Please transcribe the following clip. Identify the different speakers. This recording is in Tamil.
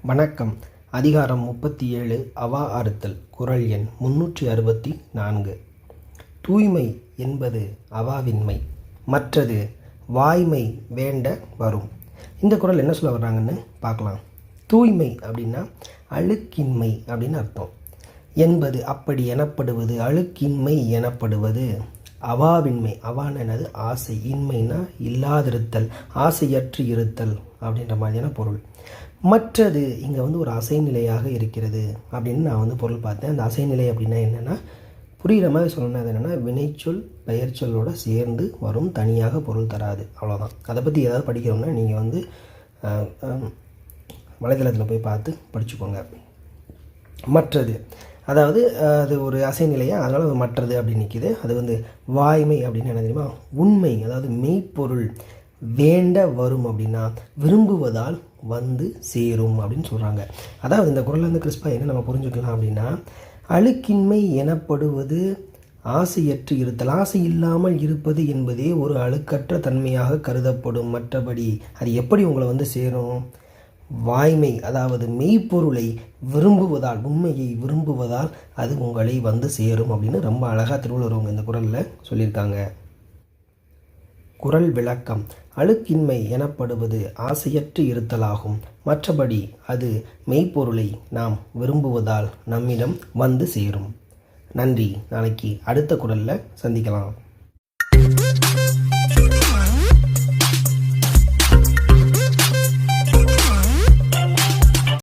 Speaker 1: வணக்கம். அதிகாரம் 37 அவா அறுத்தல். குறள் எண் 364. தூய்மை என்பது அவாவின்மை, மற்றது வாய்மை வேண்ட வரும். இந்த குறள் என்ன சொல்ல வர்றாங்கன்னு பார்க்கலாம். தூய்மை அப்படின்னா அழுக்கின்மை அப்படின்னு அர்த்தம். என்பது அப்படி எனப்படுவது, அழுக்கின்மை எனப்படுவது அவாவின்மை. அவான்னு என்னது? ஆசை. இன்மைனா இல்லாதிருத்தல், ஆசையற்று இருத்தல் அப்படின்ற மாதிரியான பொருள். மற்றது இங்கே ஒரு அசைநிலையாக இருக்கிறது அப்படின்னு நான் பொருள் பார்த்தேன். அந்த அசைநிலை அப்படின்னா என்னென்னா, புரிகிற மாதிரி சொல்லணும். அது என்னென்னா, வினைச்சொல் பெயர்ச்சொல்லோடு சேர்ந்து வரும், தனியாக பொருள் தராது. அவ்வளோதான். அதை பற்றி ஏதாவது படிக்கிறோம்னா நீங்கள் வலைதளத்தில் போய் பார்த்து படிச்சுக்கோங்க. மற்றது அதாவது அது ஒரு அசைநிலையாக, அதனால் அது மற்றது அப்படி நிற்கிது. அது வாய்மை அப்படின்னு என்ன தெரியுமா? உண்மை, அதாவது மெய்ப்பொருள். வேண்ட வரும் அப்படின்னா விரும்புவதால் வந்து சேரும் அப்படின்னு சொல்கிறாங்க. அதாவது இந்த குறளில் கிறிஸ்பா என்ன நம்ம புரிஞ்சுக்கலாம் அப்படின்னா, அழுக்கின்மை எனப்படுவது ஆசையற்று இருத்தல். ஆசை இல்லாமல் இருப்பது என்பதே ஒரு அழுக்கற்ற தன்மையாக கருதப்படும். மற்றபடி அது எப்படி உங்களை சேரும்? வாய்மை, அதாவது மெய்ப்பொருளை விரும்புவதால், உண்மையை விரும்புவதால் அது உங்களை சேரும் அப்படின்னு ரொம்ப அழகாக திருவள்ளுவர் இந்த குறளில் சொல்லியிருக்காங்க. குறள் விளக்கம். அழுக்கின்மை எனப்படுவது ஆசையற்று இருத்தலாகும். மற்றபடி அது மெய்ப்பொருளை நாம் விரும்புவதால் நம்மிடம் சேரும். நன்றி. நாளைக்கு அடுத்த குறளில் சந்திக்கலாம்.